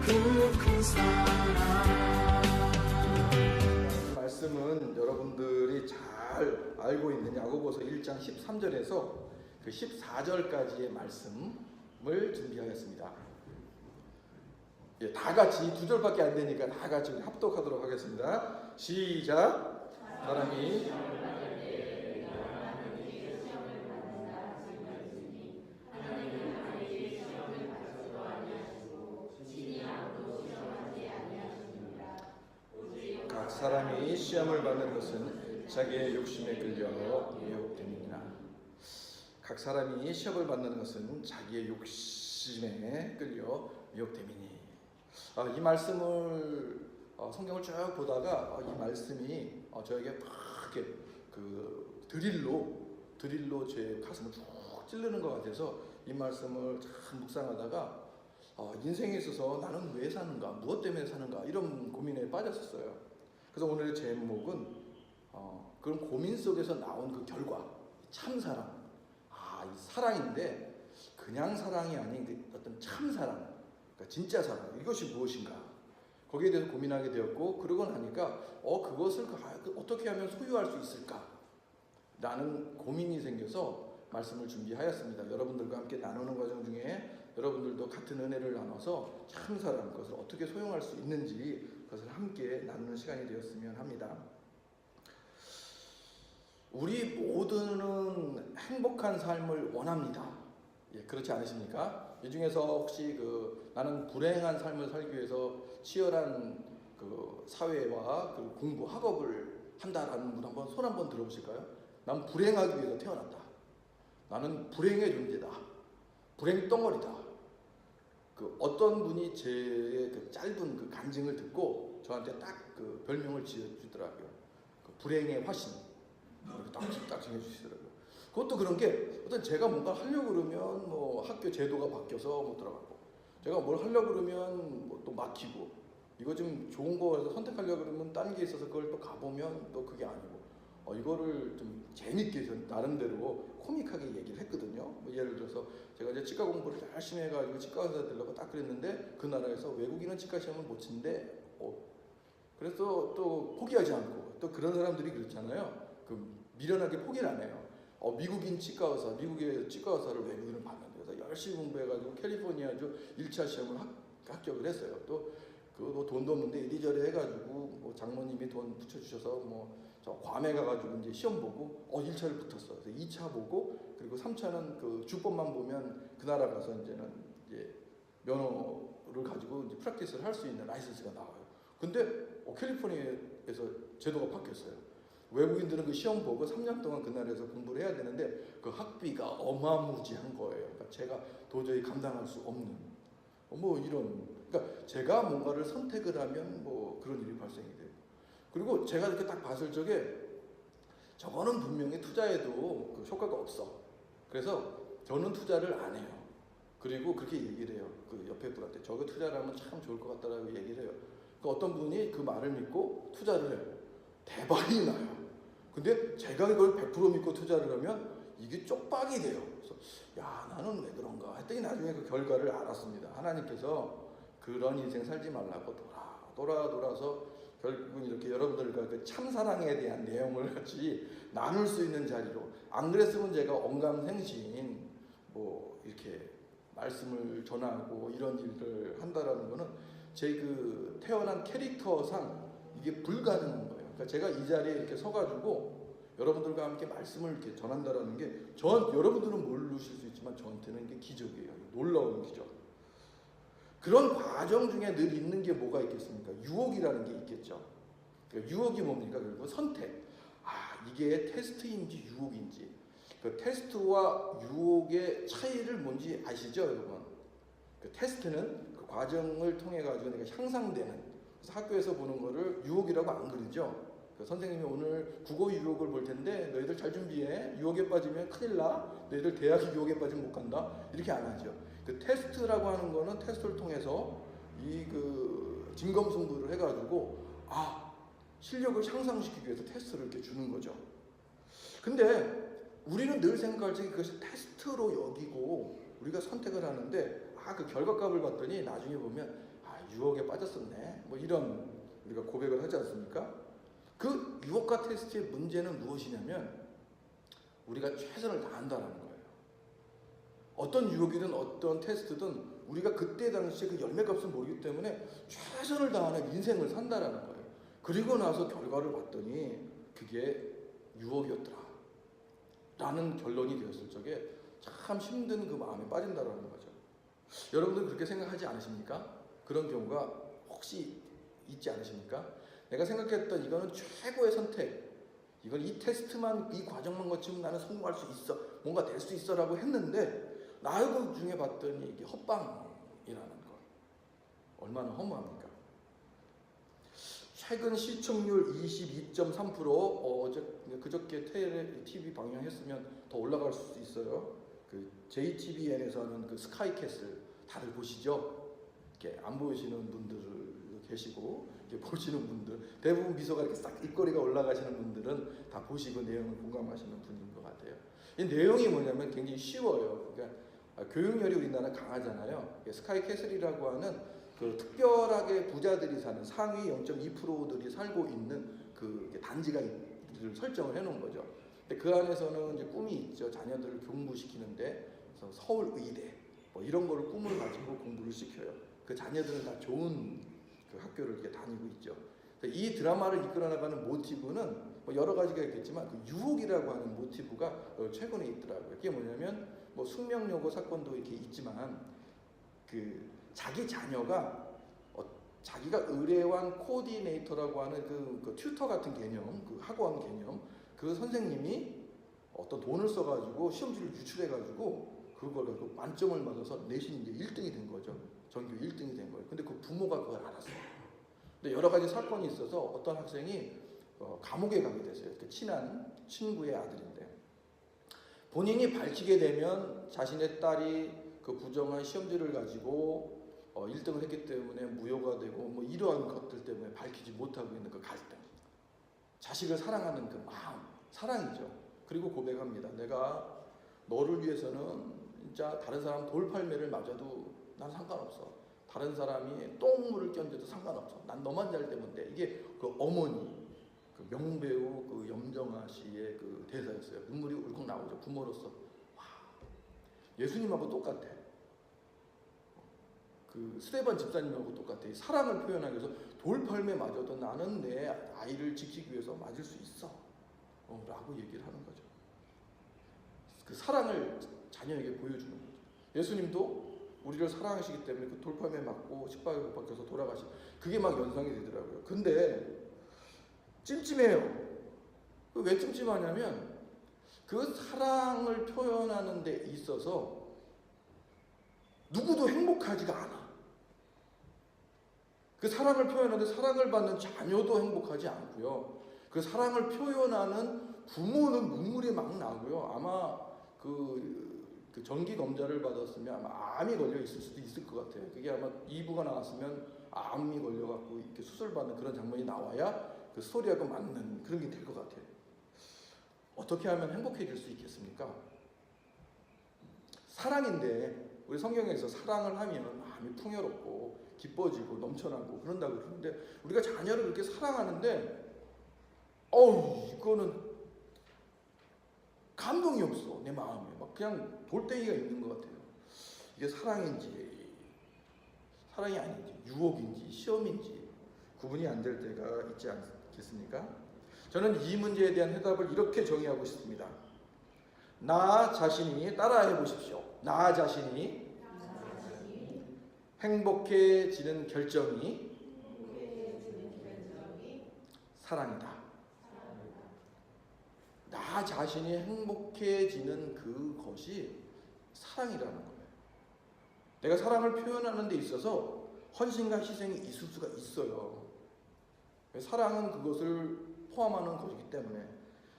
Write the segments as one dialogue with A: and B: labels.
A: 그 사랑.
B: 말씀은 여러분들이 잘 알고 있는 야고보서 1장 13절에서 그 14절까지의 말씀을 준비하였습니다. 예, 다 같이 두 절밖에 안 되니까 다 같이 합독하도록 하겠습니다. 시작. 사람이 각 사람이 시험을 받는 것은 자기의 욕심에 끌려 미혹됨이니라. 각 사람이 시험을 받는 것은 자기의 욕심에 끌려 미혹됨이니. 이 말씀을 성경을 쭉 보다가 이 말씀이 저에게 크게 그 드릴로 제 가슴을 쭉 찌르는 것 같아서 이 말씀을 참 묵상하다가 인생에 있어서 나는 왜 사는가, 무엇 때문에 사는가 이런 고민에 빠졌었어요. 그래서 오늘의 제목은 그런 고민 속에서 나온 그 결과, 참사랑. 이 사랑인데 그냥 사랑이 아닌 그 어떤 참사랑, 그러니까 진짜 사랑, 이것이 무엇인가, 거기에 대해서 고민하게 되었고, 그러고 나니까 그것을 어떻게 하면 소유할 수 있을까 라는 고민이 생겨서 말씀을 준비하였습니다. 여러분들과 함께 나누는 과정 중에 여러분들도 같은 은혜를 나눠서 참사랑, 그것을 어떻게 소용할 수 있는지 그것을 함께 나누는 시간이 되었으면 합니다. 우리 모두는 행복한 삶을 원합니다. 예, 그렇지 않으십니까? 이 중에서 혹시 나는 불행한 삶을 살기 위해서 치열한 그 사회와 그 공부, 학업을 한다라는 분 한번 손 한번 들어보실까요? 난 불행하기 위해서 태어났다. 나는 불행의 존재다. 불행 덩어리다. 어떤 분이 제 그 짧은 그 간증을 듣고 저한테 딱 그 별명을 지어주더라고요. 불행의 화신. 딱 정해주시더라고요. 그것도 그런 게 어떤 제가 뭔가 하려고 그러면 뭐 학교 제도가 바뀌어서 못 들어가고, 제가 뭘 하려고 그러면 뭐 또 막히고, 이거 좀 좋은 거에서 선택하려고 그러면 딴 게 있어서 그걸 또 가보면 또 그게 아니고, 이거를 좀 재밌게 전 나름대로 코믹하게 얘기를 했거든요. 뭐 예를 들어서 제가 이제 치과 공부를 열심히 해가지고 치과 의사 되려고 딱 그랬는데 그 나라에서 외국인은 치과 시험을 못 친대. 그래서 또 포기하지 않고, 또 그런 사람들이 그렇잖아요. 미련하게 포기를 안 해요. 미국인 치과 의사, 미국의 치과 의사를 외국인을 봤는데, 그래서 열심히 공부해가지고 캘리포니아주 1차 시험을 합격을 했어요. 또 뭐 돈도 없는데 이리저리 해가지고 뭐 장모님이 돈 붙여주셔서 저 괌에 가가지고 이제 시험 보고 1차를 붙었어. 그래서 2차 보고, 그리고 3차는 그 주법만 보면 그 나라 가서 이제는 이제 면허를 가지고 이제 프랙티스를 할 수 있는 라이선스가 나와요. 근데 캘리포니아에서 제도가 바뀌었어요. 외국인들은 그 시험 보고 3년 동안 그 나라에서 공부를 해야 되는데 그 학비가 어마무지한 거예요. 그러니까 제가 도저히 감당할 수 없는 그러니까 제가 뭔가를 선택을 하면 그런 일이 발생이 돼요. 그리고 제가 이렇게 딱 봤을 적에 저거는 분명히 투자해도 그 효과가 없어. 그래서 저는 투자를 안 해요. 그리고 그렇게 얘기를 해요. 그 옆에 분한테 저거 투자를 하면 참 좋을 것 같다라고 얘기를 해요. 어떤 분이 그 말을 믿고 투자를 해요. 대박이 나요. 근데 제가 이걸 100% 믿고 투자를 하면 이게 쪽박이 돼요. 그래서 나는 왜 그런가 했더니 나중에 그 결과를 알았습니다. 하나님께서 그런 인생 살지 말라고 돌아서 결국은 이렇게 여러분들과 그 참사랑에 대한 내용을 같이 나눌 수 있는 자리로, 안 그랬으면 제가 언감생심 이렇게 말씀을 전하고 이런 일을 한다라는 거는 제 그 태어난 캐릭터상 이게 불가능한 거예요. 그러니까 제가 이 자리에 이렇게 서가지고 여러분들과 함께 말씀을 이렇게 전한다라는 게 여러분들은 모르실 수 있지만 저한테는 이게 기적이에요. 놀라운 기적. 그런 과정 중에 늘 있는 게 뭐가 있겠습니까? 유혹이라는 게 있겠죠. 그러니까 유혹이 뭡니까? 그리고 선택. 이게 테스트인지 유혹인지. 그 테스트와 유혹의 차이를 뭔지 아시죠, 여러분? 그 테스트는 그 과정을 통해 가지고 내가 향상되는. 그래서 학교에서 보는 거를 유혹이라고 안 그러죠. 선생님이 오늘 국어 유혹을 볼 텐데 너희들 잘 준비해. 유혹에 빠지면 큰일 나. 너희들 대학 유혹에 빠지면 못 간다. 이렇게 안 하죠. 그 테스트라고 하는 거는 테스트를 통해서 그 진검승부를 해가지고 실력을 향상시키기 위해서 테스트를 이렇게 주는 거죠. 근데 우리는 늘 생각할 때 그것을 테스트로 여기고 우리가 선택을 하는데 그 결과값을 봤더니 나중에 보면 유혹에 빠졌었네. 뭐 이런 우리가 고백을 하지 않습니까? 그 유혹과 테스트의 문제는 무엇이냐면 우리가 최선을 다한다는 거예요. 어떤 유혹이든 어떤 테스트든 우리가 그때 당시에 그 열매값을 모르기 때문에 최선을 다하는 인생을 산다라는 거예요. 그리고 나서 결과를 봤더니 그게 유혹이었더라 라는 결론이 되었을 적에 참 힘든 그 마음에 빠진다라는 거죠. 여러분들 그렇게 생각하지 않으십니까? 그런 경우가 혹시 있지 않으십니까? 내가 생각했던 이거는 최고의 선택, 이건 이 테스트만, 이 과정만 거치면 나는 성공할 수 있어, 뭔가 될 수 있어 라고 했는데 나그 중에 봤더니 이게 헛방이라는 것. 얼마나 허무합니까? 최근 시청률 22.3%, 그저께 TV 방영했으면 더 올라갈 수 있어요. 그 JTBN에서 하는 그 스카이캐슬 다들 보시죠? 이렇게 안 보시는 분들 계시고 이렇게 보시는 분들 대부분 미소가 이렇게 싹 입꼬리가 올라가시는 분들은 다 보시고 내용을 공감하시는 분인 것 같아요. 이 내용이 뭐냐면 굉장히 쉬워요. 그러니까 교육열이 우리나라 강하잖아요. 스카이캐슬이라고 하는 그 특별하게 부자들이 사는 상위 0.2%들이 살고 있는 그 단지가 설정을 해놓은 거죠. 근데 그 안에서는 이제 꿈이 있죠. 자녀들을 공부시키는데 그래서 서울 의대 뭐 이런 거를 꿈을 가지고 공부를 시켜요. 그 자녀들은 다 좋은 그 학교를 이렇게 다니고 있죠. 이 드라마를 이끌어 나가는 모티브는 뭐 여러 가지가 있겠지만 그 유혹이라고 하는 모티브가 최근에 있더라고요. 그게 뭐냐면 뭐 숙명여고 사건도 이렇게 있지만 그 자기 자녀가 자기가 의뢰한 코디네이터라고 하는 그 튜터 같은 개념, 그 학원 개념, 그 선생님이 어떤 돈을 써가지고 시험지를 유출해가지고 그걸 가지고 만점을 맞아서 내신 이제 1등이 된 거죠. 전교 1등이 된 거예요. 근데 그 부모가 그걸 알았어요. 근데 여러 가지 사건이 있어서 어떤 학생이 감옥에 가게 됐어요. 그 친한 친구의 아들인데 본인이 밝히게 되면 자신의 딸이 그 부정한 시험지를 가지고 1등을 했기 때문에 무효가 되고 뭐 이러한 것들 때문에 밝히지 못하고 있는 그 갈등, 자식을 사랑하는 그 마음, 사랑이죠. 그리고 고백합니다. 내가 너를 위해서는 진짜 다른 사람 돌팔매를 맞아도 난 상관없어. 다른 사람이 똥물을 껴도 상관없어. 난 너만 잘 되면 돼. 이게 그 어머니, 그 명배우 그 염정아 씨의 그 대사였어요. 눈물이 울컥 나오죠. 부모로서. 와, 예수님하고 똑같아. 그 스데반 집사님하고 똑같아. 사랑을 표현하기 위해서 돌팔매 맞아도 나는 내 아이를 지키기 위해서 맞을 수 있어. 라고 얘기를 하는 거죠. 그 사랑을 자녀에게 보여주는 거죠. 예수님도 우리를 사랑하시기 때문에 그 돌팔매 맞고 십박에 못 박혀서 돌아가시. 그게 막 연상이 되더라고요. 근데 찜찜해요. 왜 찜찜하냐면 그 사랑을 표현하는 데 있어서 누구도 행복하지가 않아. 그 사랑을 표현하는데 사랑을 받는 자녀도 행복하지 않고요. 그 사랑을 표현하는 부모는 눈물이 막 나고요. 아마 그 정기 검사를 받았으면 아마 암이 걸려 있을 수도 있을 것 같아요. 그게 아마 2부가 나왔으면 암이 걸려갖고 이렇게 수술받는 그런 장면이 나와야 그 스토리하고 맞는 그런 게 될 것 같아요. 어떻게 하면 행복해질 수 있겠습니까? 사랑인데 우리 성경에서 사랑을 하면 마음이 풍요롭고 기뻐지고 넘쳐나고 그런다고 그러는데 우리가 자녀를 그렇게 사랑하는데 이거는 감동이 없어. 내 마음에 막 그냥 돌덩이가 있는 것 같아요. 이게 사랑인지 사랑이 아닌지 유혹인지 시험인지 구분이 안 될 때가 있지 않겠습니까? 저는 이 문제에 대한 해답을 이렇게 정의하고 싶습니다. 나 자신이 따라해 보십시오. 나 자신이 행복해지는 결정이 사랑이다. 나 자신이 행복해지는 그것이 사랑이라는 거예요. 내가 사랑을 표현하는 데 있어서 헌신과 희생이 있을 수가 있어요. 사랑은 그것을 포함하는 것이기 때문에.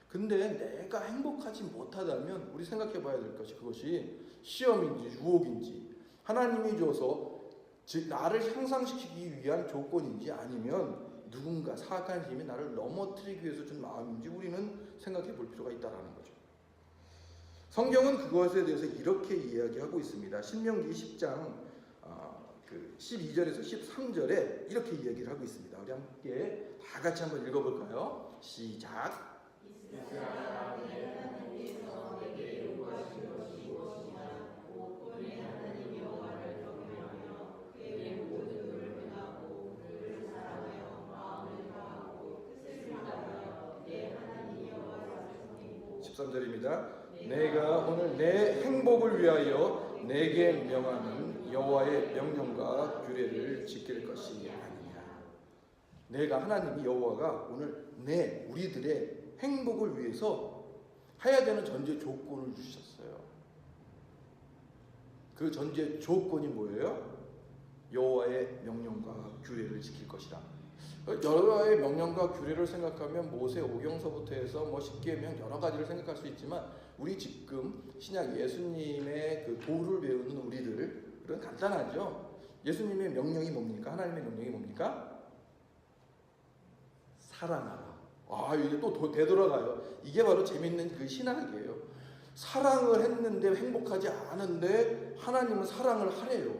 B: 근데 내가 행복하지 못하다면 우리 생각해 봐야 될 것이 그것이 시험인지 유혹인지 하나님이 줘서 나를 향상시키기 위한 조건인지 아니면 누군가 사악한 힘이 나를 넘어뜨리기 위해서 준 마음인지 우리는 생각해 볼 필요가 있다는 거죠. 성경은 그것에 대해서 이렇게 이야기하고 있습니다. 신명기 10장 그 12절에서 13절에 이렇게 이야기를 하고 있습니다. 우리 함께 다 같이 한번 읽어볼까요? 시작. (13절입니다) 내가 오늘 내 행복을 위하여 내게 명하는 여호와의 명령과 규례를 지킬 것이 아니냐. 내가 하나님이 여호와가 오늘 우리들의 행복을 위해서 해야 되는 전제 조건을 주셨어요. 그 전제 조건이 뭐예요? 여호와의 명령과 규례를 지킬 것이다. 여호와의 명령과 규례를 생각하면 모세 오경서부터 해서 뭐 십계명 여러 가지를 생각할 수 있지만 우리 지금 신약 예수님의 그 도를 배우는 우리들은 간단하죠. 예수님의 명령이 뭡니까? 하나님의 명령이 뭡니까? 사랑하라. 이게 또 되돌아가요. 이게 바로 재밌는 그 신학이에요. 사랑을 했는데 행복하지 않은데 하나님은 사랑을 하래요.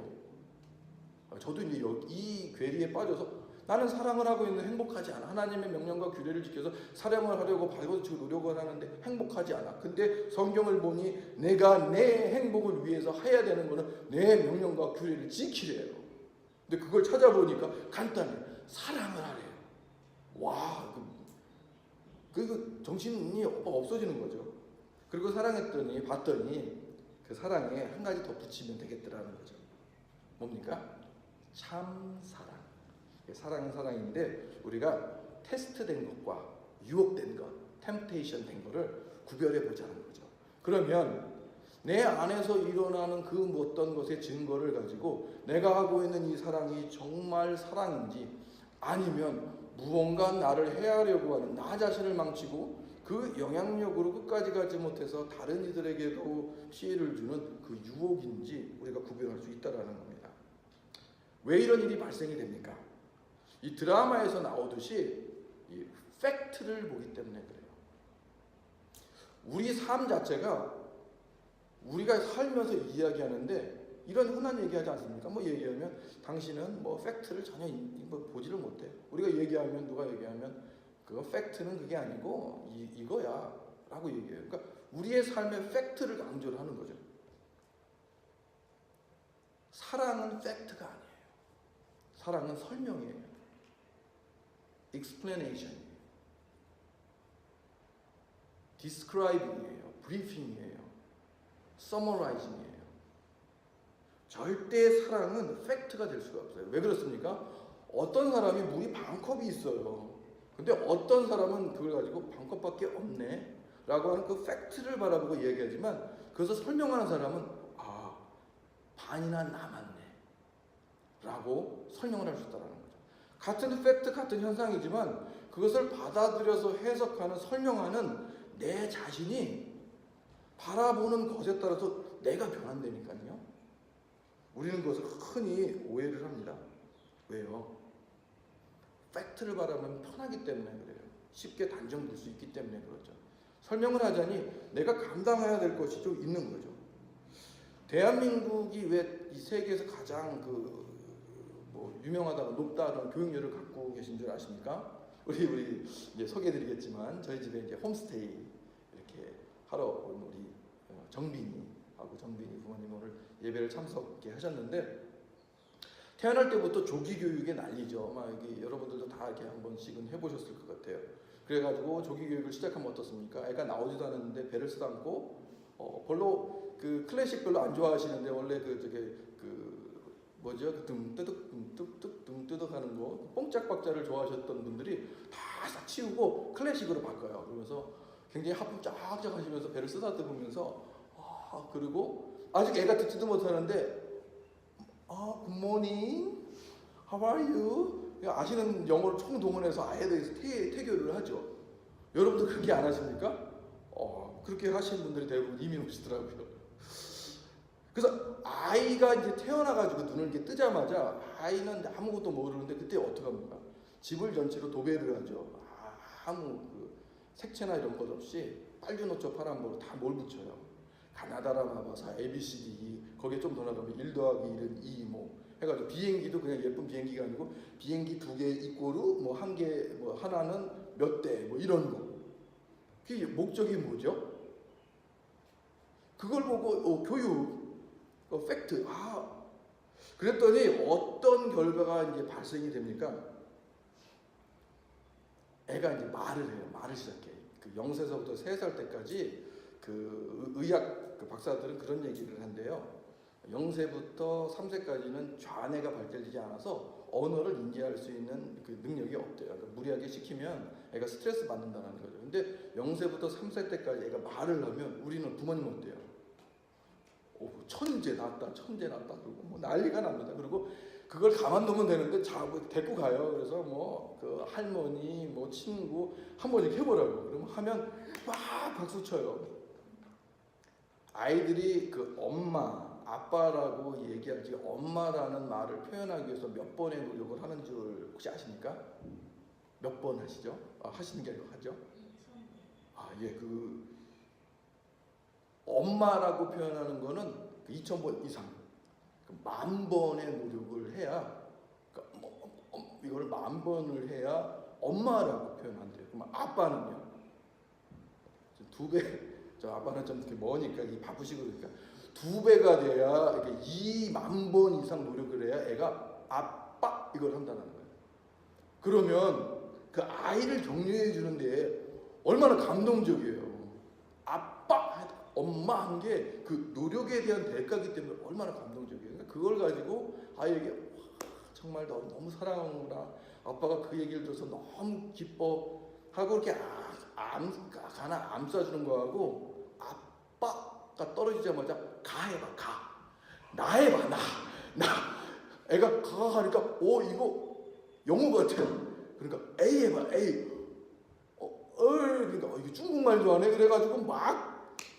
B: 저도 이제 이 괴리에 빠져서 나는 사랑을 하고 있는데 행복하지 않아. 하나님의 명령과 규례를 지켜서 사랑을 하려고 발버둥치고 노력을 하는데 행복하지 않아. 근데 성경을 보니 내가 내 행복을 위해서 해야 되는 거는 내 명령과 규례를 지키래요. 근데 그걸 찾아보니까 간단해. 사랑을 하래요. 와, 그 정신이 없어지는 거죠. 그리고 봤더니 그 사랑에 한 가지 더 붙이면 되겠더라는 거죠. 뭡니까? 참 사랑. 사랑은 사랑인데 우리가 테스트된 것과 유혹된 것, 템테이션 된 거를 구별해 보자는 거죠. 그러면 내 안에서 일어나는 그 어떤 것의 증거를 가지고 내가 하고 있는 이 사랑이 정말 사랑인지 아니면 무언가 나를 해하려고 하는 나 자신을 망치고 그 영향력으로 끝까지 가지 못해서 다른 이들에게도 피해를 주는 그 유혹인지 우리가 구별할 수 있다는 겁니다. 왜 이런 일이 발생이 됩니까? 이 드라마에서 나오듯이 이 팩트를 보기 때문에 그래요. 우리 삶 자체가 우리가 살면서 이야기하는데 이런 흔한 얘기하지 않습니까? 뭐 얘기하면 당신은 뭐 팩트를 전혀 보지를 못해. 우리가 얘기하면 누가 얘기하면 그 팩트는 그게 아니고 이거야 라고 얘기해요. 그러니까 우리의 삶의 팩트를 강조를 하는 거죠. 사랑은 팩트가 아니에요. 사랑은 설명이에요. explanation, describing이에요, briefing이에요, summarizing이에요. 절대 사랑은 팩트가 될 수가 없어요. 왜 그렇습니까? 어떤 사람이 물이 반컵이 있어요. 근데 어떤 사람은 그걸 가지고 반컵밖에 없네 라고 하는 그 팩트를 바라보고 얘기하지만 그것을 설명하는 사람은 반이나 남았네 라고 설명을 할 수 있다는 거죠. 같은 팩트, 같은 현상이지만 그것을 받아들여서 해석하는, 설명하는 내 자신이 바라보는 것에 따라서 내가 변한다니까요. 우리는 그것을 흔히 오해를 합니다. 왜요? 팩트를 바라보면 편하기 때문에 그래요. 쉽게 단정될 수 있기 때문에 그렇죠. 설명을 하자니 내가 감당해야 될 것이 좀 있는 거죠. 대한민국이 왜 이 세계에서 가장 유명하다고 높다는 교육열을 갖고 계신 줄 아십니까? 우리 이제 소개해드리겠지만 저희 집에 이제 홈스테이 이렇게 하러 온 우리 정빈이 부모님 오늘 예배를 참석해 하셨는데 태어날 때부터 조기 교육에 난리죠. 아마 여기 여러분들도 다 이렇게 한 번씩은 해보셨을 것 같아요. 그래가지고 조기 교육을 시작하면 어떻습니까? 애가 나오지도 않았는데 배를 쓰다듬고 별로 그 클래식 별로 안 좋아하시는데 원래 뜸뜨득 하는 거 뽕짝박자를 좋아하셨던 분들이 다 싹 치우고 클래식으로 바꿔요. 그러면서 굉장히 하품 쫙쫙 하시면서 배를 쓰다듬으면서 그리고 아직 애가 듣지도 못하는데 good morning, how are you? 아시는 영어를 총동원해서 아이에 대해서 태교를 하죠. 여러분도 그렇게 안 하십니까? 그렇게 하시는 분들이 대부분 이민 오시더라고요. 그래서 아이가 이제 태어나가지고 눈을 이렇게 뜨자마자 아이는 아무것도 모르는데 그때 어떡합니까? 집을 전체로 도배를 하죠. 아무 색채나 이런 것 없이 빨주노초 파란보로 다 뭘 붙여요. 가나다라 마바사 ABCD 거기에 좀 더 나가면 1 더하기 1은 2 뭐 해가지고 비행기도 그냥 예쁜 비행기가 아니고 비행기 2개 이꼬르 뭐 1개 뭐 하나는 몇 대 뭐 이런 거. 그게 목적이 뭐죠? 그걸 보고 교육, 팩트. 그랬더니 어떤 결과가 이제 발생이 됩니까? 애가 이제 말을 해요. 말을 시작해. 그 0세서부터 3살 때까지 그 의학 그 박사들은 그런 얘기를 한대요. 0세부터 3세까지는 좌뇌가 발달되지 않아서 언어를 인지할 수 있는 그 능력이 없대요. 그러니까 무리하게 시키면 애가 스트레스 받는다는 거죠. 근데 0세부터 3세 때까지 애가 말을 하면 우리는 부모님 어때요? 천재 낳았다, 천재 낳았다. 그리고 뭐 난리가 납니다. 그리고 그걸 가만두면 되는데 자고 데리고 가요. 그래서 뭐 그 할머니, 뭐 친구 한 번씩 해보라고. 그러면 하면 막 박수 쳐요. 아이들이 그 엄마, 아빠라고 얘기하지 엄마라는 말을 표현하기 위해서 몇 번의 노력을 하는 줄 혹시 아십니까? 몇 번 하시죠? 하시는 게 아니고 하죠? 예, 그 엄마라고 표현하는 거는 2000번 이상, 10,000번의 노력을 해야, 이걸 10,000번을 해야 엄마라고 표현한대요. 그럼 아빠는요? 2배, 저 아빠는 좀 이렇게 머니까 이 바쁘시고 그러니까 2배가 돼야 이렇게 20,000번 이상 노력을 해야 애가 아빠 이걸 한다는 거예요. 그러면 그 아이를 격려해 주는데 얼마나 감동적이에요. 아빠, 엄마 한 게 그 노력에 대한 대가이기 때문에 얼마나 감동적이에요. 그러니까 그걸 가지고 아이에게 정말 너무 사랑하는구나. 아빠가 그 얘기를 들어서 너무 기뻐하고 이렇게 암쏴주는 거하고 아빠가 떨어지자마자 가 해봐, 가. 나 해봐, 나. 애가 가 하니까 이거 영어 같아. 그러니까 A 해봐, A. 그러니까 이게 중국말도 안 해. 그래가지고 막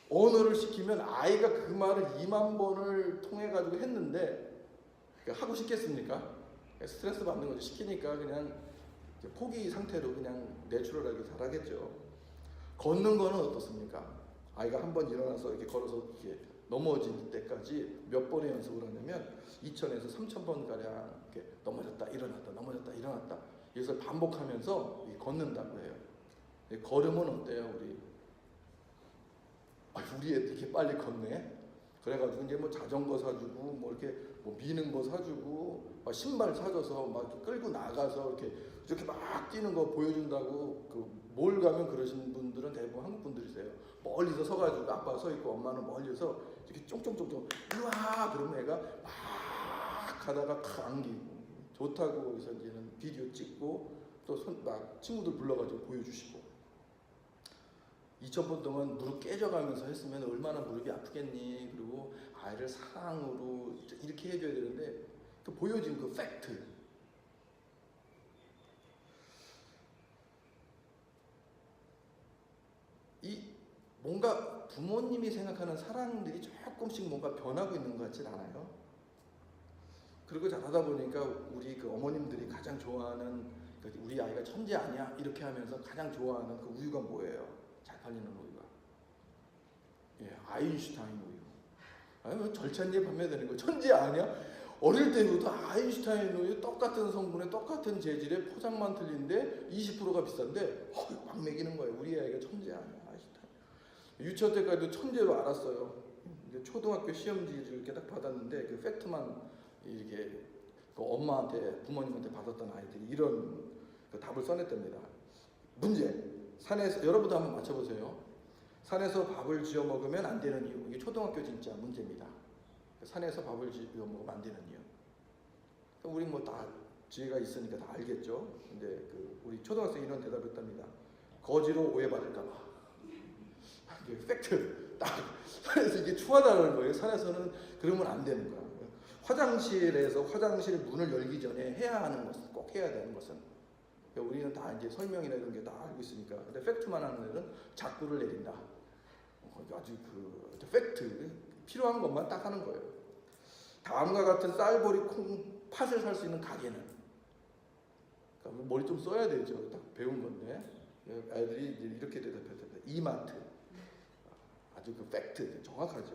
B: 언어를 시키면 아이가 그 말을 20,000번을 통해가지고 했는데 하고 싶겠습니까? 스트레스 받는 거죠. 시키니까 그냥 포기 상태로 그냥 내추럴하게 잘하겠죠. 걷는 거는 어떻습니까? 아이가 한 번 일어나서 이렇게 걸어서 이렇게 넘어질 때까지 몇 번의 연습을 하냐면 2,000에서 3,000번 가량 이렇게 넘어졌다 일어났다 넘어졌다 일어났다 이것을 반복하면서 걷는다고 해요. 걸음은 어때요, 우리? 우리 애들 이렇게 빨리 걷네. 그래가지고 이제 뭐 자전거 사주고 뭐 이렇게 뭐 미는 거 사주고 신발 사줘서 막 이렇게 끌고 나가서 이렇게 막 뛰는 거 보여준다고 몰 가면 그러신 분들은 대부분 한국 분들이세요. 멀리서 서가지고 아빠가 서 있고 엄마는 멀리서 이렇게 쫑쫑쫑쫑 우와 그러면 애가 막 가다가 안기고 좋다고 해서 이제는 비디오 찍고 또 막 친구들 불러가지고 보여주시고 2,000번 동안 무릎 깨져가면서 했으면 얼마나 무릎이 아프겠니. 그리고 아이를 사랑으로 이렇게 해줘야 되는데 그 보여진 그 팩트. 이 뭔가 부모님이 생각하는 사랑들이 조금씩 뭔가 변하고 있는 것 같지 않아요? 그리고 자라다 보니까 우리 그 어머님들이 가장 좋아하는 우리 아이가 천재 아니야? 이렇게 하면서 가장 좋아하는 그 우유가 뭐예요? 잘 팔리는 우유가. 아인슈타인 우유. 절찬리에 판매되는 거 천재 아니야? 어릴 때부터 아인슈타인 우유 똑같은 성분에 똑같은 재질에 포장만 틀린데 20%가 비싼데 막 먹이는 거예요. 우리 아이가 천재 아니야? 아인슈타인. 유치원 때까지도 천재로 알았어요. 이제 초등학교 시험지를 이렇게 딱 받았는데 그 팩트만 이렇게 그 엄마한테 부모님한테 받았던 아이들이 이런 그 답을 써냈답니다. 문제. 산에서 여러분도 한번 맞춰보세요. 산에서 밥을 지어 먹으면 안 되는 이유. 이게 초등학교 진짜 문제입니다. 산에서 밥을 지어 먹으면 안 되는 이유. 우리 뭐 다 지혜가 있으니까 다 알겠죠. 근데 우리 초등학생이 이런 대답했답니다. 거지로 오해받을까봐. 이게 팩트. 딱 산에서 이게 추하다는 거예요. 산에서는 그러면 안 되는 거야. 화장실에서 화장실 문을 열기 전에 해야 하는 것은 꼭 해야 되는 것은 우리는 다 이제 설명이나 이런 게 다 알고 있으니까. 근데 팩트만 하는 애는 작두를 내린다. 아주 팩트 필요한 것만 딱 하는 거예요. 다음과 같은 쌀보리 콩 팥을 살 수 있는 가게는 그러니까 머리 좀 써야 되죠. 딱 배운 건데 애들이 이제 이렇게 대답했습니다. 이마트. 아주 팩트 정확하죠.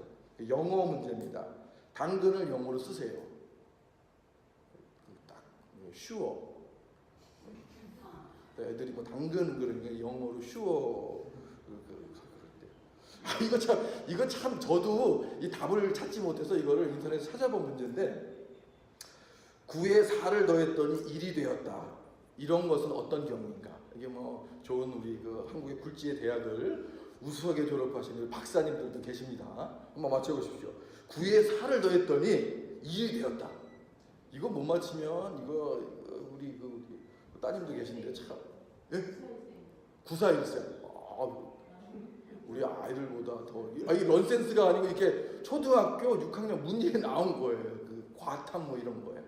B: 영어 문제입니다. 당근을 영어로 쓰세요. 슈어. 애들이 뭐 당근 그러니까 영어로 슈어. 이거 참 저도 이 답을 찾지 못해서 이거를 인터넷에 찾아본 문제인데 9에 4를 더했더니 1이 되었다. 이런 것은 어떤 경우인가? 이게 뭐 좋은 우리 그 한국의 굴지의 대학을 우수하게 졸업하신 박사님들도 계십니다. 한번 맞춰보십시오. 9에 4를 더했더니 2이 되었다. 이거 못 맞히면 이거 우리 그 따님도 계신데 참. 예? 94일생. 우리 아이들보다 더. 이 넌센스가 아니고 이렇게 초등학교 6학년 문제에 나온 거예요. 그 과탐 뭐 이런 거예요.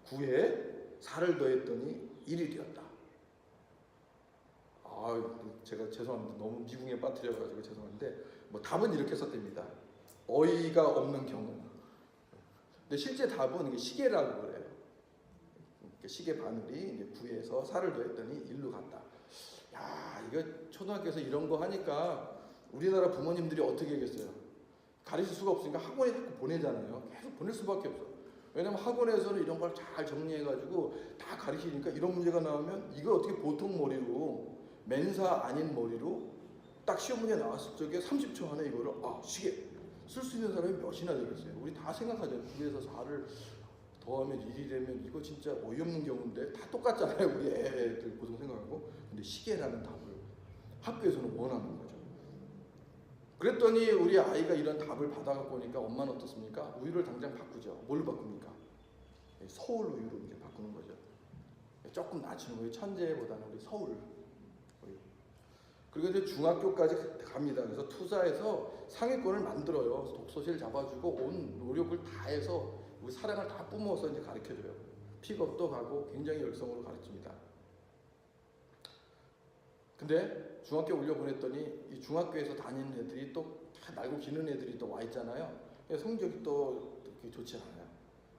B: 9에 4를 더했더니 1이 되었다. 제가 죄송합니다. 너무 미궁에 빠뜨려가지고 죄송한데 뭐 답은 이렇게 썼답니다. 어이가 없는 경우. 근데 실제 답은 이게 시계라고 그래요. 시계 바늘이 이제 9에서 4를 더했더니 1로 갔다. 야, 이거 초등학교에서 이런 거 하니까 우리나라 부모님들이 어떻게 하겠어요? 가르칠 수가 없으니까 학원에 자꾸 보내잖아요. 계속 보낼 수밖에 없어. 왜냐면 학원에서는 이런 걸 잘 정리해가지고 다 가르치니까 이런 문제가 나오면 이걸 어떻게 보통 머리로 맨사 아닌 머리로 딱 시험 문제 나왔을 적에 30초 안에 이거를 시계 쓸 수 있는 사람이 몇이나 되겠어요? 우리 다 생각하죠. 9에서 4를 더하면 1이 되면 이거 진짜 어이없는 경우인데 다 똑같잖아요. 우리 애들 보통 생각하고. 근데 시계라는 답을 학교에서는 원하는 거죠. 그랬더니 우리 아이가 이런 답을 받아갖고 오니까 엄마는 어떻습니까? 우유를 당장 바꾸죠. 뭘 바꿉니까? 서울 우유로 이제 바꾸는 거죠. 조금 낮추는 거예요. 천재보다는 우리 서울 우유. 그리고 이제 중학교까지 갑니다. 그래서 투자해서 상위권을 만들어요. 독서실 잡아주고 온 노력을 다해서 우리 사랑을 다 뿜어서 이제 가르쳐줘요. 픽업도 가고 굉장히 열성으로 가르칩니다. 근데 중학교 올려보냈더니 이 중학교에서 다니는 애들이 또 다 날고 기는 애들이 또 와 있잖아요. 성적이 또 그렇게 좋지 않아요.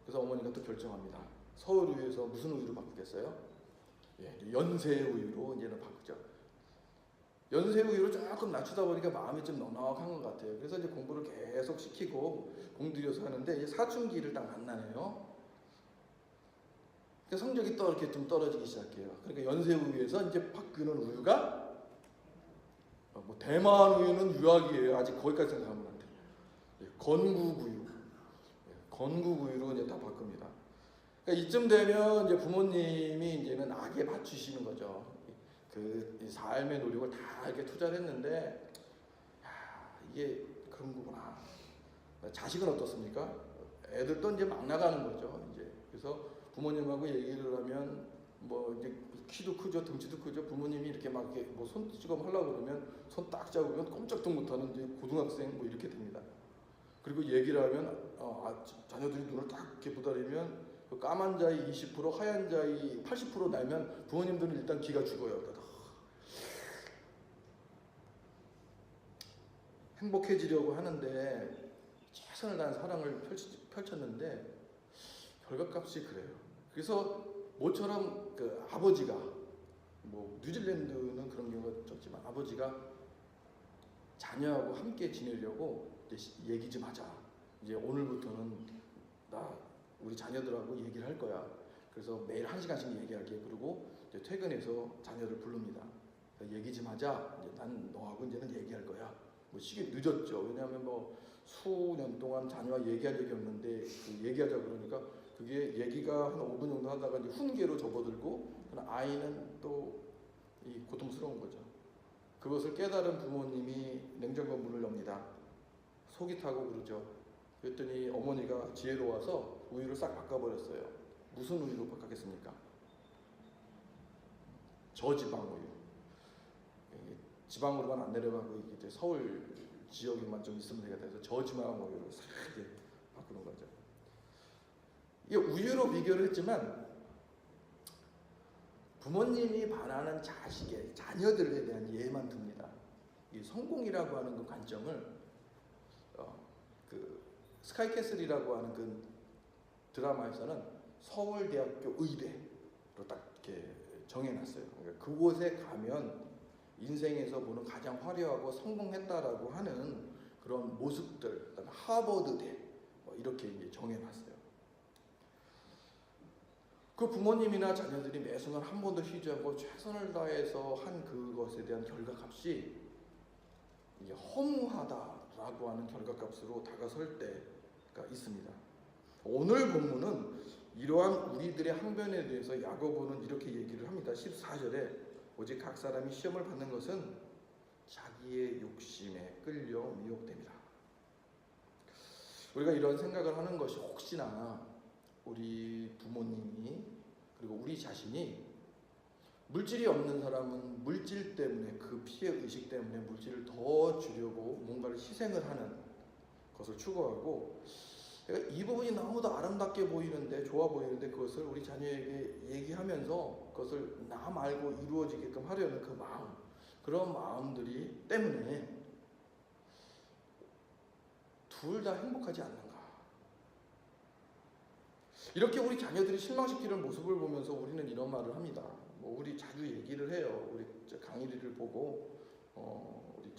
B: 그래서 어머니가 또 결정합니다. 서울 우유에서 무슨 우유로 바꾸겠어요? 연세 우유로 이제는 바꾸죠. 연세 우유로 조금 낮추다 보니까 마음이 좀 넉넉한 것 같아요. 그래서 이제 공부를 계속 시키고 공들여서 하는데 이제 사춘기를 딱 만나네요. 그러니까 성적이 또 이렇게 좀 떨어지기 시작해요. 그러니까 연세 우유에서 이제 바꾸는 우유가 뭐 대만 우유는 유학이에요. 아직 거기까지 생각하면 안 돼요. 건국 우유, 건국 우유로 이제 다 바꿉니다. 그러니까 이쯤 되면 이제 부모님이 이제는 악에 맞추시는 거죠. 그 삶의 노력을 다 이렇게 투자를 했는데, 이게 그런 거구나. 자식은 어떻습니까? 애들도 이제 막 나가는 거죠. 이제 그래서 부모님하고 얘기를 하면 뭐 이제 키도 크죠, 등치도 크죠. 부모님이 이렇게 막 이렇게 뭐 손찌검 하려고 그러면 손 딱 잡으면 꼼짝도 못하는 이제 고등학생 뭐 이렇게 됩니다. 그리고 얘기를 하면 자녀들이 눈을 딱 이렇게 부다리면 그 까만 자의 20%, 하얀 자의 80% 나면 부모님들은 일단 기가 죽어요. 행복해지려고 하는데 최선을 다한 사랑을 펼쳤는데 결과값이 그래요. 그래서 모처럼 그 아버지가 뭐 뉴질랜드는 그런 경우가 적지만 아버지가 자녀하고 함께 지내려고 이제 얘기 좀 하자. 이제 오늘부터는 나 우리 자녀들하고 얘기를 할 거야. 그래서 매일 1시간씩 얘기할게. 그리고 이제 퇴근해서 자녀를 부릅니다. 얘기 좀 하자. 이제 난 너하고 이제는 얘기할 거야. 뭐 시기 늦었죠. 왜냐하면 뭐 수년 동안 자녀와 얘기한 적이 없는데 그 얘기하자 그러니까 그게 얘기가 한 5분 정도 하다가 이제 훈계로 접어들고 아이는 또 이 고통스러운 거죠. 그것을 깨달은 부모님이 냉장고 문을 엽니다. 속이 타고 그러죠. 그랬더니 어머니가 지혜로워서 우유를 싹 바꿔버렸어요. 무슨 우유로 바꾸겠습니까? 저지방 우유. 지방으로만 안 내려가고 이제 서울 지역에만 좀 있으면 되겠다 해서 저지방 우유로 싹 이렇게 바꾸는 거죠. 이게 우유로 비교를 했지만 부모님이 바라는 자식의 자녀들에 대한 예만 듭니다. 이 성공이라고 하는 그 관점을 그 스카이캐슬이라고 하는 그 드라마에서는 서울대학교 의대로 딱 이렇게 정해놨어요. 그러니까 그곳에 가면 인생에서 보는 가장 화려하고 성공했다라고 하는 그런 모습들, 그다음에 하버드대 뭐 이렇게 이제 정해놨어요. 그 부모님이나 자녀들이 매 순간 한 번도 쉬지 않고 최선을 다해서 한 그것에 대한 결과값이 이게 허무하다라고 하는 결과값으로 다가설 때가 있습니다. 오늘 본문은 이러한 우리들의 항변에 대해서 야고보는 이렇게 얘기를 합니다. 14절에 오직 각 사람이 시험을 받는 것은 자기의 욕심에 끌려 미혹됩니다. 우리가 이런 생각을 하는 것이 혹시나 우리 부모님이 그리고 우리 자신이 물질이 없는 사람은 물질 때문에 그 피해 의식 때문에 물질을 더 주려고 뭔가를 희생을 하는 것을 추구하고 내가 이 부분이 너무도 아름답게 보이는데 좋아 보이는데 그것을 우리 자녀에게 얘기하면서 그것을 나 말고 이루어지게끔 하려는 그 마음 그런 마음들이 때문에 둘 다 행복하지 않는가. 이렇게 우리 자녀들이 실망시키는 모습을 보면서 우리는 이런 말을 합니다. 뭐 우리 자주 얘기를 해요. 우리 강일이를 보고 우리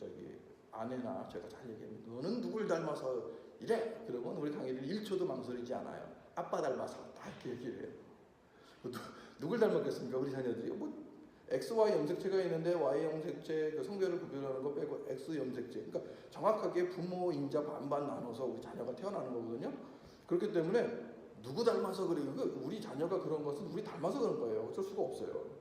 B: 아내나 제가 잘 얘기합니다. 너는 누굴 닮아서 이래? 그러면 우리 강일이는 1초도 망설이지 않아요. 아빠 닮아서 다 이렇게 얘기를 해요. 누굴 닮았겠습니까? 우리 자녀들이 뭐 X, Y 염색체가 있는데 Y 염색체 그 성별을 구별하는 거 빼고 X 염색체. 그러니까 정확하게 부모 인자 반반 나눠서 우리 자녀가 태어나는 거거든요. 그렇기 때문에 누구 닮아서 그래요? 우리 자녀가 그런 것은 우리 닮아서 그런 거예요. 어쩔 수가 없어요.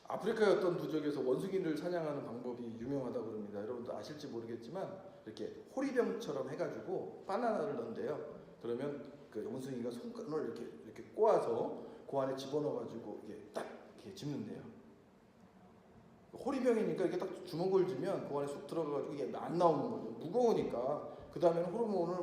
B: 아프리카의 어떤 부족에서 원숭이를 사냥하는 방법이 유명하다고 그럽니다. 여러분도 아실지 모르겠지만 이렇게 호리병처럼 해가지고 바나나를 넣는데요. 그러면 그 원숭이가 손끈을 이렇게 꼬아서 그 안에 집어넣어가지고 이게 딱 이렇게 집는데요. 호리병이니까 이렇게 딱 주먹을 쥐면 그 안에 쑥 들어가가지고 이게 안 나오는 거죠. 무거우니까 그 다음에는 호르몬을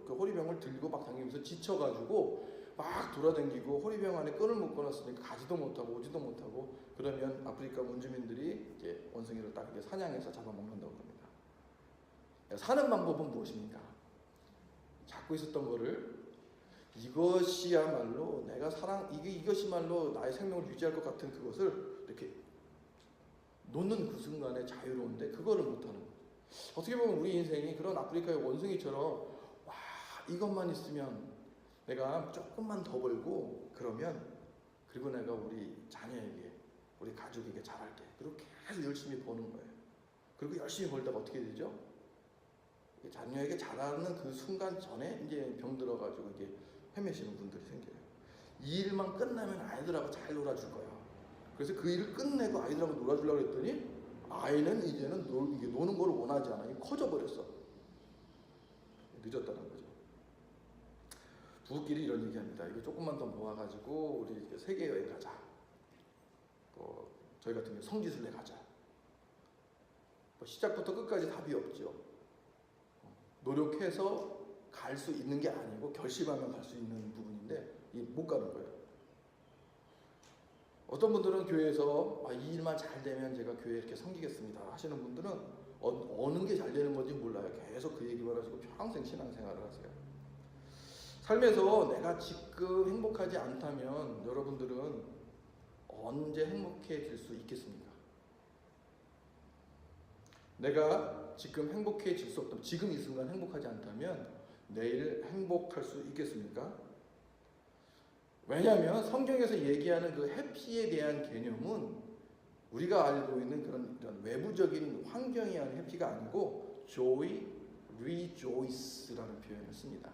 B: 그 호리병을 들고 막 당기면서 지쳐가지고 막 돌아다니고 호리병 안에 끈을 묶어놨으니까 가지도 못하고 오지도 못하고 그러면 아프리카 원주민들이 이제 원숭이를 딱 이렇게 사냥해서 잡아먹는다고 합니다. 사는 방법은 무엇입니까? 잡고 있었던 거를 이것이야말로 내가 이것이말로 나의 생명을 유지할 것 같은 그것을 이렇게 놓는 그 순간에 자유로운데 그거를 못하는 거예요. 어떻게 보면 우리 인생이 그런 아프리카의 원숭이처럼 와 이것만 있으면 내가 조금만 더 벌고 그리고 내가 우리 자녀에게 우리 가족에게 잘할게. 그리고 계속 열심히 버는 거예요. 그리고 열심히 벌다가 어떻게 되죠? 자녀에게 잘하는 그 순간 전에 이제 병 들어가지고 이게 헤매시는 분들이 생겨요. 이 일만 끝나면 아이들하고 잘 놀아줄 거야. 그래서 그 일을 끝내고 아이들하고 놀아주려고 했더니 아이는 이제는 노는 걸 원하지 않아. 커져버렸어. 늦었다는 거죠. 부부끼리 이런 얘기합니다. 이거 조금만 더 모아가지고 우리 세계 여행 가자. 저희 같은 경우 성지순례 가자. 시작부터 끝까지 답이 없죠. 노력해서 갈 수 있는 게 아니고 결심하면 갈 수 있는 부분인데 못 가는 거예요. 어떤 분들은 교회에서 이 일만 잘 되면 제가 교회에 이렇게 섬기겠습니다 하시는 분들은 어느 게 잘 되는 건지 몰라요. 계속 그 얘기만 하시고 평생 신앙생활을 하세요. 삶에서 내가 지금 행복하지 않다면 여러분들은 언제 행복해질 수 있겠습니까? 내가 지금 행복해질 수 없다면 지금 이 순간 행복하지 않다면 내일 행복할 수 있겠습니까? 왜냐하면 성경에서 얘기하는 그 해피에 대한 개념은 우리가 알고 있는 그런 외부적인 환경이 하는 해피가 아니고 joy, rejoice라는 표현을 씁니다.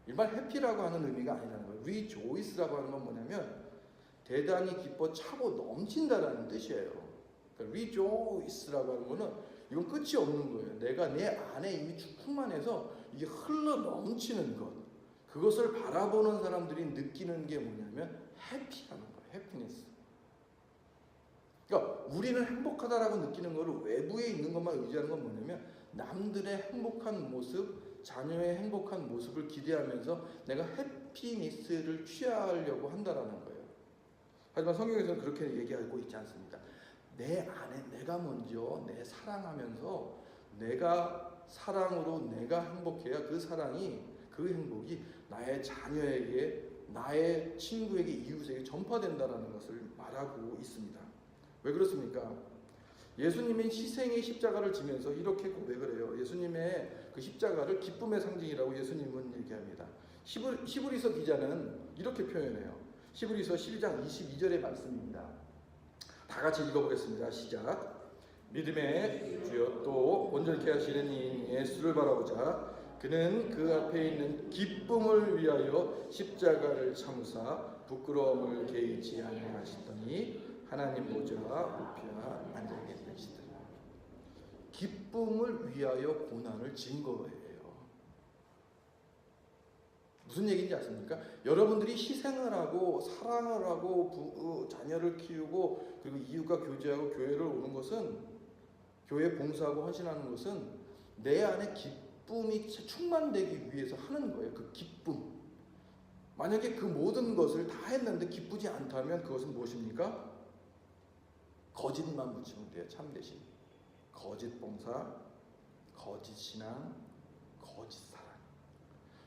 B: 일반 해피라고 하는 의미가 아니라는 거예요. rejoice라고 하는 건 뭐냐면 대단히 기뻐 차고 넘친다라는 뜻이에요. 그러니까 rejoice라고 하는 거는 이건 끝이 없는 거예요. 내가 내 안에 이미 충만해서 이게 흘러 넘치는 것. 그것을 바라보는 사람들이 느끼는 게 뭐냐면 해피라는 거예요. 해피니스. 그러니까 우리는 행복하다라고 느끼는 거를 외부에 있는 것만 의지하는 건 뭐냐면 남들의 행복한 모습, 자녀의 행복한 모습을 기대하면서 내가 해피니스를 취하려고 한다라는 거예요. 하지만 성경에서는 그렇게 얘기하고 있지 않습니다. 내 안에 내가 먼저 내 사랑하면서 내가 사랑으로 내가 행복해야 그 사랑이 그 행복이 나의 자녀에게 나의 친구에게 이웃에게 전파된다라는 것을 말하고 있습니다. 왜 그렇습니까? 예수님이 희생의 십자가를 지면서 이렇게 고백을 해요. 예수님의 그 십자가를 기쁨의 상징이라고 예수님은 얘기합니다. 히브리서 기자는 이렇게 표현해요. 히브리서 12장 22절의 말씀입니다. 다 같이 읽어보겠습니다. 시작. 믿음의 주여 또 온전케 하시는 이 예수를 바라보자. 그는 그 앞에 있는 기쁨을 위하여 십자가를 참으사 부끄러움을 개의치 아니하시더니 하나님 보좌 우편 앉아 계시더라. 기쁨을 위하여 고난을 진 거예요. 무슨 얘기인지 아십니까? 여러분들이 희생을 하고 사랑을 하고 자녀를 키우고 그리고 이웃과 교제하고 교회를 오는 것은, 교회 봉사하고 헌신하는 것은 내 안에 기쁨이 충만되기 위해서 하는 거예요. 그 기쁨. 만약에 그 모든 것을 다 했는데 기쁘지 않다면 그것은 무엇입니까? 거짓만 붙이면 돼요. 참 대신 거짓 봉사, 거짓 신앙, 거짓 사랑.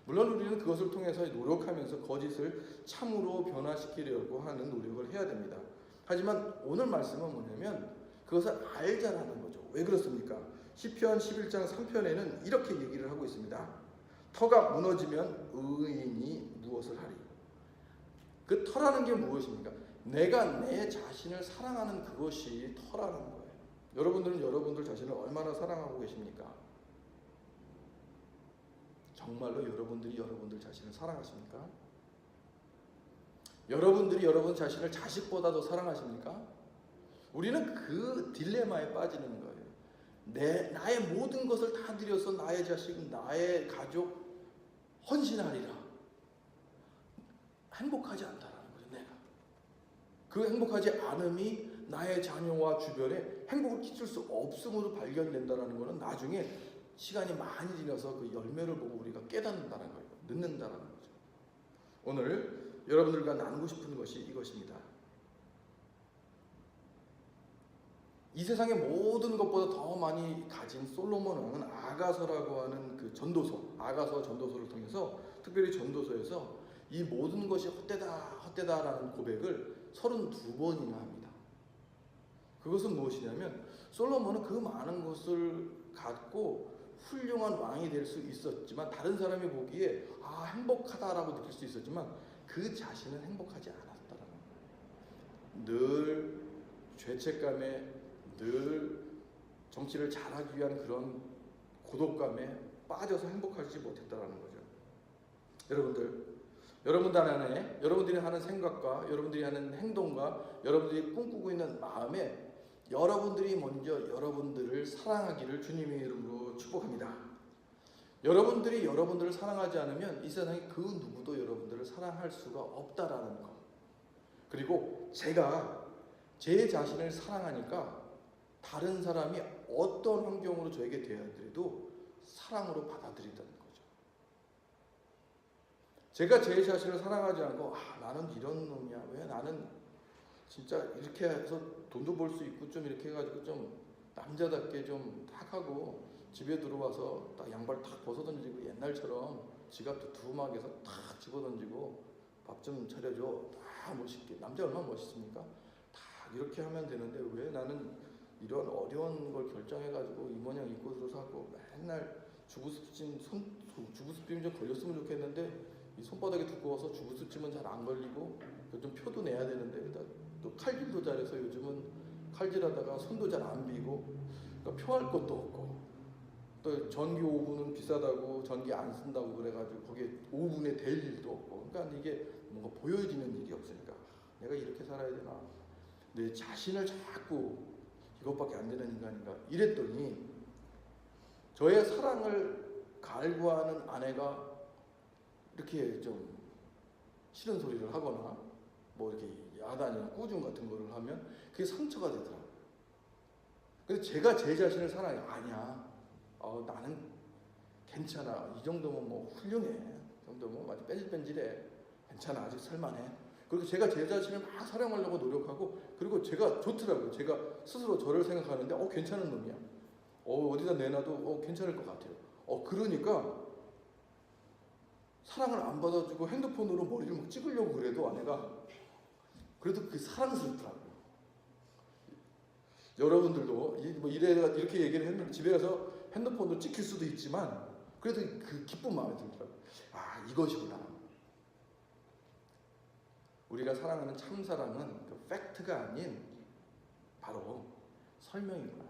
B: 물론 우리는 그것을 통해서 노력하면서 거짓을 참으로 변화시키려고 하는 노력을 해야 됩니다. 하지만 오늘 말씀은 뭐냐면 그것을 알자라는 거죠. 왜 그렇습니까? 시편 11장 3편에는 이렇게 얘기를 하고 있습니다. 터가 무너지면 의인이 무엇을 하리? 그 터라는 게 무엇입니까? 내가 내 자신을 사랑하는 그것이 터라는 거예요. 여러분들은 여러분들 자신을 얼마나 사랑하고 계십니까? 정말로 여러분들이 여러분들 자신을 사랑하십니까? 여러분들이 여러분 자신을 자식보다도 사랑하십니까? 우리는 그 딜레마에 빠지는 거예요. 나의 모든 것을 다 드려서 나의 자식, 나의 가족 헌신하리라. 행복하지 않다라는 거죠. 내가 그 행복하지 않음이 나의 자녀와 주변에 행복을 끼칠 수 없음으로 발견된다는 것은 나중에 시간이 많이 지나서 그 열매를 보고 우리가 깨닫는다는 거예요. 늦는다는 거죠. 오늘 여러분들과 나누고 싶은 것이 이것입니다. 이 세상의 모든 것보다 더 많이 가진 솔로몬은 아가서라고 하는 그 전도서, 아가서 전도서를 통해서, 특별히 전도서에서 이 모든 것이 헛되다라는 고백을 32번이나 합니다. 그것은 무엇이냐면 솔로몬은 그 많은 것을 갖고 훌륭한 왕이 될 수 있었지만, 다른 사람이 보기에 행복하다라고 느낄 수 있었지만 그 자신은 행복하지 않았다라는 거예요. 늘 죄책감에, 늘 정치를 잘하기 위한 그런 고독감에 빠져서 행복하지 못했다라는 거죠. 여러분들 안에 여러분들이 하는 생각과 여러분들이 하는 행동과 여러분들이 꿈꾸고 있는 마음에 여러분들이 먼저 여러분들을 사랑하기를 주님의 이름으로 축복합니다. 여러분들이 여러분들을 사랑하지 않으면 이 세상에 그 누구도 여러분들을 사랑할 수가 없다라는 것. 그리고 제가 제 자신을 사랑하니까 다른 사람이 어떤 환경으로 저에게 대하더라도 사랑으로 받아들인다는 거죠. 제가 제 자신을 사랑하지 않고 나는 이런 놈이야, 왜 나는 진짜 이렇게 해서 돈도 벌 수 있고 좀 이렇게 해가지고 좀 남자답게 좀 탁 하고 집에 들어와서 딱 양발 탁 벗어던지고 옛날처럼 지갑도 두막에서 탁 집어던지고 밥 좀 차려줘, 다 멋있게. 남자 얼마나 멋있습니까? 다 이렇게 하면 되는데 왜 나는 이런 어려운 걸 결정해가지고 이 모양 이 꼴으로 사고 맨날 주부습진, 주부습빔 좀 걸렸으면 좋겠는데 이 손바닥이 두꺼워서 주부습찜은 잘 안 걸리고 좀 표도 내야 되는데 또 칼질도 잘해서 요즘은 칼질하다가 손도 잘 안 비고, 그러니까 표할 것도 없고, 또 전기 오븐은 비싸다고 전기 안 쓴다고 그래가지고 거기에 오븐에 댈 일도 없고, 그러니까 이게 뭔가 보여지는 일이 없으니까 내가 이렇게 살아야 되나, 내 자신을 자꾸 이것밖에 안 되는 인간인가 이랬더니 저의 사랑을 갈구하는 아내가 이렇게 좀 싫은 소리를 하거나 뭐 이렇게 야단이나 꾸중 같은 거를 하면 그게 상처가 되더라고요. 그래서 제가 제 자신을 사랑해요. 아니야, 나는 괜찮아, 이 정도면 뭐 훌륭해, 이 정도면 아주 뺀질뺀질해, 괜찮아, 아직 살만해. 그리고 제가 제 자신을 막 사랑하려고 노력하고, 그리고 제가 좋더라고요. 제가 스스로 저를 생각하는데 괜찮은 놈이야, 어디다 내놔도 괜찮을 것 같아요. 그러니까 사랑을 안 받아주고 핸드폰으로 머리를 막 찍으려고 그래도 아내가 그래도 그게 사랑스럽더라고요. 여러분들도 뭐 이렇게 얘기를 했는데 집에 가서 핸드폰도 찍힐 수도 있지만 그래도 그 기쁜 마음이 들더라고요. 아, 이것이구나. 우리가 사랑하는 참 사랑은 그 팩트가 아닌 바로 설명이구나.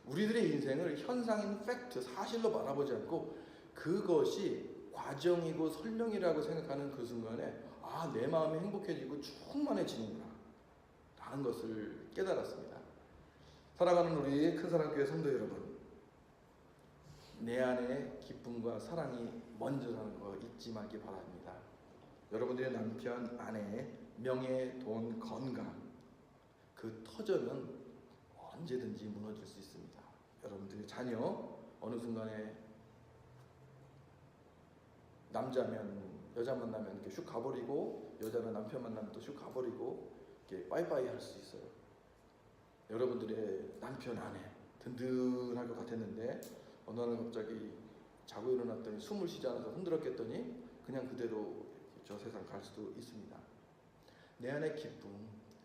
B: 우리들의 인생을 현상인 팩트, 사실로 바라보지 않고 그것이 과정이고 설명이라고 생각하는 그 순간에 아, 내 마음이 행복해지고 충만해지는구나 라는 것을 깨달았습니다. 사랑하는 우리 큰사랑교회 성도 여러분, 내 안에 기쁨과 사랑이 먼저라는 거 잊지 말기 바랍니다. 여러분들의 남편, 아내, 명예, 돈, 건강, 그 터전은 언제든지 무너질 수 있습니다. 여러분들의 자녀 어느 순간에 남자면 여자 만나면 이렇게 슉 가버리고 여자는 남편 만나면 또 슉 가버리고 이렇게 빠이빠이 할 수 있어요. 여러분들의 남편, 아내 든든할 것 같았는데 어느 날 갑자기 자고 일어났더니 숨을 쉬지 않아서 흔들었겠더니 그냥 그대로 저 세상 갈 수도 있습니다. 내 안의 기쁨,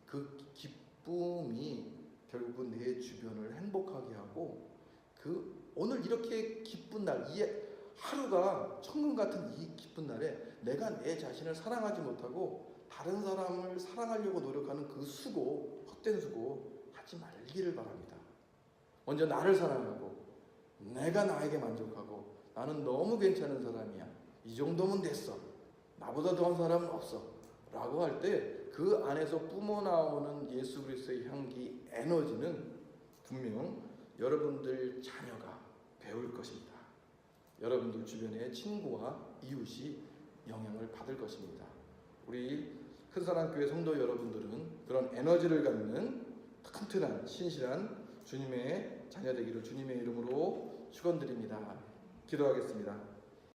B: 그 기쁨이 결국은 내 주변을 행복하게 하고 그 오늘 이렇게 기쁜 날, 이 하루가 천금 같은 이 기쁜 날에 내가 내 자신을 사랑하지 못하고 다른 사람을 사랑하려고 노력하는 그 수고, 헛된 수고 하지 말기를 바랍니다. 먼저 나를 사랑하고 내가 나에게 만족하고 나는 너무 괜찮은 사람이야. 이 정도면 됐어. 나보다 더한 사람은 없어. 라고 할 때 그 안에서 뿜어나오는 예수 그리스도의 향기, 에너지는 분명 여러분들 자녀가 배울 것입니다. 여러분들 주변의 친구와 이웃이 영향을 받을 것입니다. 우리 큰사랑교회 성도 여러분들은 그런 에너지를 갖는 튼튼한 신실한 주님의 자녀 되기를 주님의 이름으로 축원드립니다. 기도하겠습니다.